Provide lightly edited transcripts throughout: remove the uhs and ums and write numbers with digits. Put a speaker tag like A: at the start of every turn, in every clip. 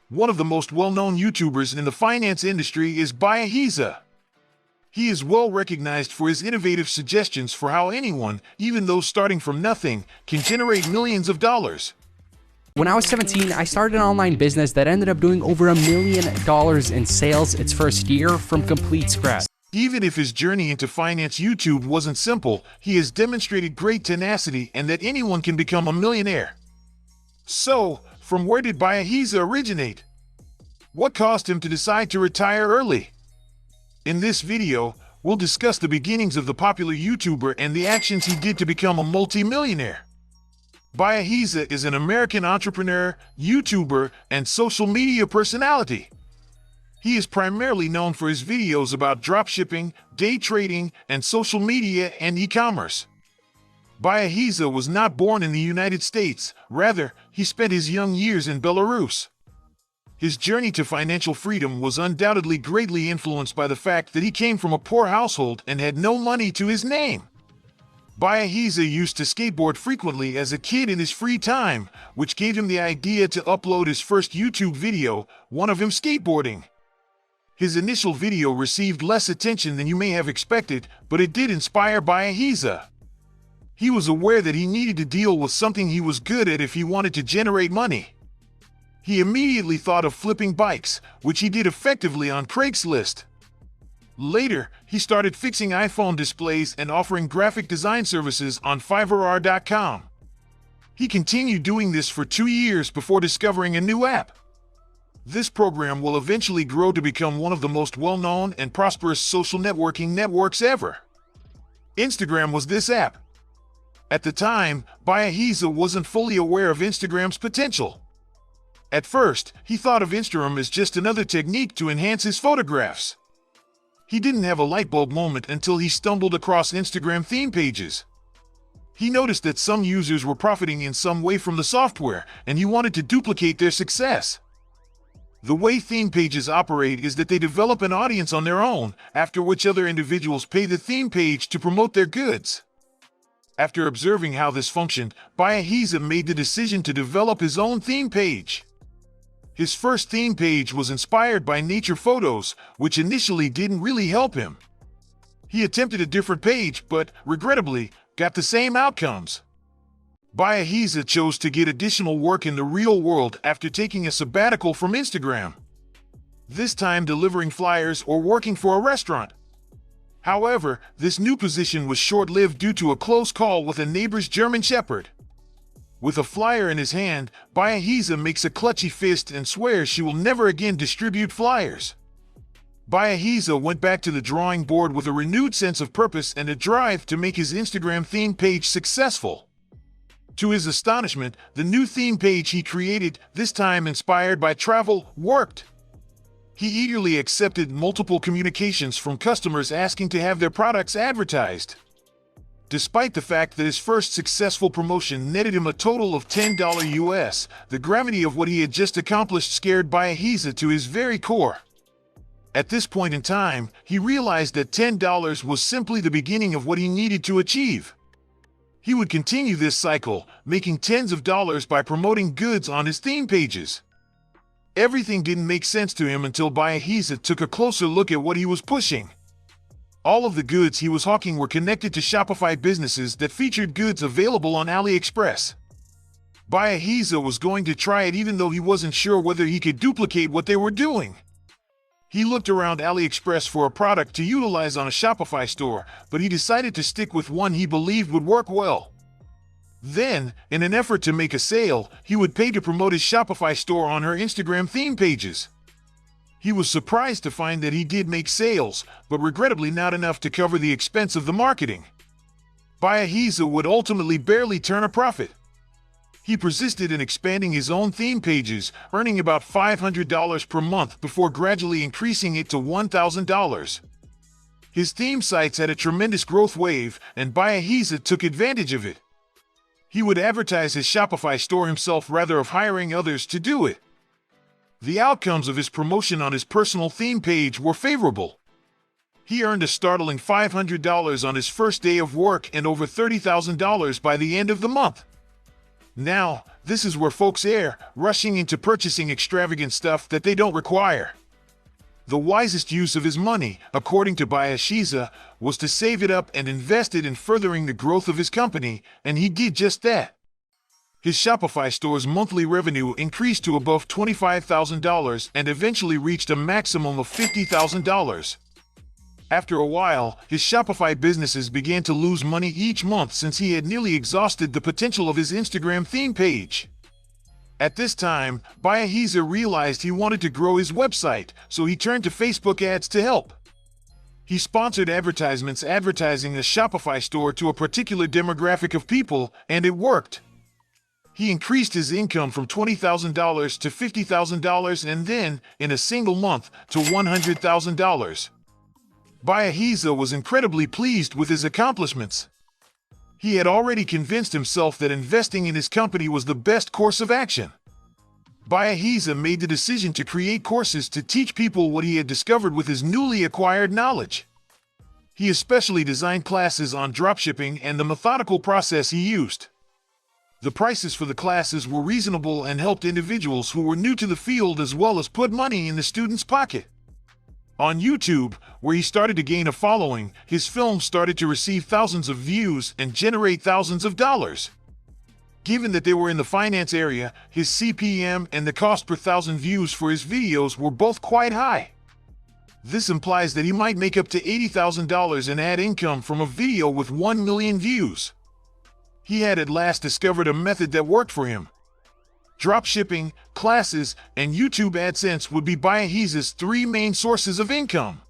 A: One of the most well-known YouTubers in the finance industry is Biaheza. He is well recognized for his innovative suggestions for how anyone, even those starting from nothing, can generate millions of dollars.
B: When I was 17, I started an online business that ended up doing over $1 million in sales its first year from complete scratch.
A: Even if his journey into finance YouTube wasn't simple, he has demonstrated great tenacity and that anyone can become a millionaire. So, from where did Biaheza originate? What caused him to decide to retire early? In this video, we'll discuss the beginnings of the popular YouTuber and the actions he did to become a multimillionaire. Biaheza is an American entrepreneur, YouTuber, and social media personality. He is primarily known for his videos about dropshipping, day trading, and social media and e-commerce. Biaheza was not born in the United States, rather, he spent his young years in Belarus. His journey to financial freedom was undoubtedly greatly influenced by the fact that he came from a poor household and had no money to his name. Biaheza used to skateboard frequently as a kid in his free time, which gave him the idea to upload his first YouTube video, one of him skateboarding. His initial video received less attention than you may have expected, but it did inspire Biaheza. He was aware that he needed to deal with something he was good at if he wanted to generate money. He immediately thought of flipping bikes, which he did effectively on Craigslist. Later, he started fixing iPhone displays and offering graphic design services on Fiverr.com. He continued doing this for 2 years before discovering a new app. This program will eventually grow to become one of the most well-known and prosperous social networking networks ever. Instagram was this app. At the time, Biaheza wasn't fully aware of Instagram's potential. At first, he thought of Instagram as just another technique to enhance his photographs. He didn't have a light bulb moment until he stumbled across Instagram theme pages. He noticed that some users were profiting in some way from the software, and he wanted to duplicate their success. The way theme pages operate is that they develop an audience on their own, after which other individuals pay the theme page to promote their goods. After observing how this functioned, Biaheza made the decision to develop his own theme page. His first theme page was inspired by nature photos, which initially didn't really help him. He attempted a different page, but, regrettably, got the same outcomes. Biaheza chose to get additional work in the real world after taking a sabbatical from Instagram. This time delivering flyers or working for a restaurant. However, this new position was short-lived due to a close call with a neighbor's German Shepherd. With a flyer in his hand, Biaheza makes a clutchy fist and swears she will never again distribute flyers. Biaheza went back to the drawing board with a renewed sense of purpose and a drive to make his Instagram theme page successful. To his astonishment, the new theme page he created, this time inspired by travel, worked. He eagerly accepted multiple communications from customers asking to have their products advertised. Despite the fact that his first successful promotion netted him a total of $10 US, the gravity of what he had just accomplished scared Biaheza to his very core. At this point in time, he realized that $10 was simply the beginning of what he needed to achieve. He would continue this cycle, making tens of dollars by promoting goods on his theme pages. Everything didn't make sense to him until Biaheza took a closer look at what he was pushing. All of the goods he was hawking were connected to Shopify businesses that featured goods available on AliExpress. Biaheza was going to try it even though he wasn't sure whether he could duplicate what they were doing. He looked around AliExpress for a product to utilize on a Shopify store, but he decided to stick with one he believed would work well. Then, in an effort to make a sale, he would pay to promote his Shopify store on her Instagram theme pages. He was surprised to find that he did make sales, but regrettably not enough to cover the expense of the marketing. Biaheza would ultimately barely turn a profit. He persisted in expanding his own theme pages, earning about $500 per month before gradually increasing it to $1,000. His theme sites had a tremendous growth wave, and Biaheza took advantage of it. He would advertise his Shopify store himself rather than hiring others to do it. The outcomes of his promotion on his personal theme page were favorable. He earned a startling $500 on his first day of work and over $30,000 by the end of the month. Now, this is where folks err, rushing into purchasing extravagant stuff that they don't require. The wisest use of his money, according to Biaheza, was to save it up and invest it in furthering the growth of his company, and he did just that. His Shopify store's monthly revenue increased to above $25,000 and eventually reached a maximum of $50,000. After a while, his Shopify businesses began to lose money each month since he had nearly exhausted the potential of his Instagram theme page. At this time, Biaheza realized he wanted to grow his website, so he turned to Facebook ads to help. He sponsored advertisements advertising the Shopify store to a particular demographic of people, and it worked. He increased his income from $20,000 to $50,000 and then, in a single month, to $100,000. Biaheza was incredibly pleased with his accomplishments. He had already convinced himself that investing in his company was the best course of action. Biaheza made the decision to create courses to teach people what he had discovered with his newly acquired knowledge. He especially designed classes on dropshipping and the methodical process he used. The prices for the classes were reasonable and helped individuals who were new to the field as well as put money in the student's pocket. On YouTube, where he started to gain a following, his films started to receive thousands of views and generate thousands of dollars. Given that they were in the finance area, his CPM and the cost per thousand views for his videos were both quite high. This implies that he might make up to $80,000 in ad income from a video with 1 million views. He had at last discovered a method that worked for him. Dropshipping, classes, and YouTube AdSense would be Biaheza's three main sources of income.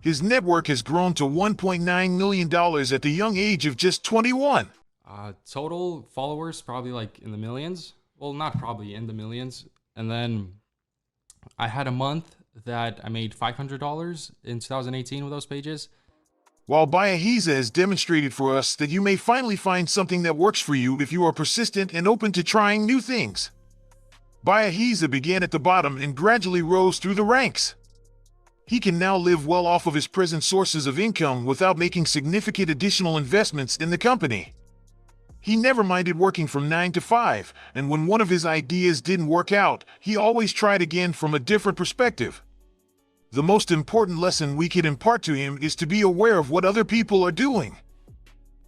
A: His network has grown to $1.9 million at the young age of just 21.
B: Total followers, probably like in the millions. Well, not probably, in the millions. And then I had a month that I made $500 in 2018 with those pages.
A: While Biaheza has demonstrated for us that you may finally find something that works for you if you are persistent and open to trying new things. Biaheza began at the bottom and gradually rose through the ranks. He can now live well off of his present sources of income without making significant additional investments in the company. He never minded working from 9 to 5, and when one of his ideas didn't work out, he always tried again from a different perspective. The most important lesson we can impart to him is to be aware of what other people are doing.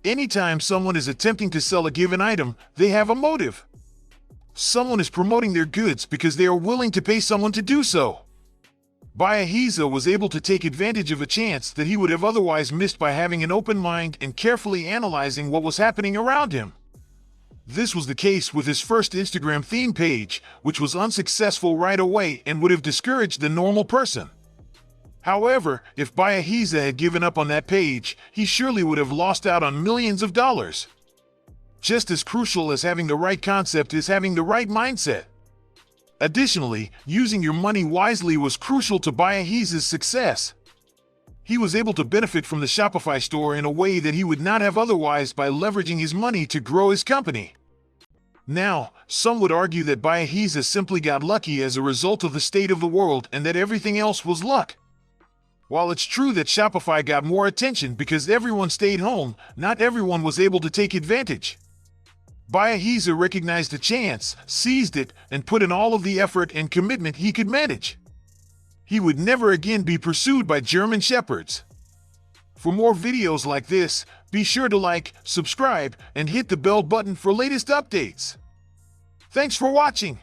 A: Anytime someone is attempting to sell a given item, they have a motive. Someone is promoting their goods because they are willing to pay someone to do so. Biaheza was able to take advantage of a chance that he would have otherwise missed by having an open mind and carefully analyzing what was happening around him. This was the case with his first Instagram theme page, which was unsuccessful right away and would have discouraged the normal person. However, if Biaheza had given up on that page, he surely would have lost out on millions of dollars. Just as crucial as having the right concept is having the right mindset. Additionally, using your money wisely was crucial to Biaheza's success. He was able to benefit from the Shopify store in a way that he would not have otherwise by leveraging his money to grow his company. Now, some would argue that Biaheza simply got lucky as a result of the state of the world and that everything else was luck. While it's true that Shopify got more attention because everyone stayed home, not everyone was able to take advantage. Biaheza recognized the chance, seized it, and put in all of the effort and commitment he could manage. He would never again be pursued by German shepherds. For more videos like this, be sure to like, subscribe, and hit the bell button for latest updates. Thanks for watching.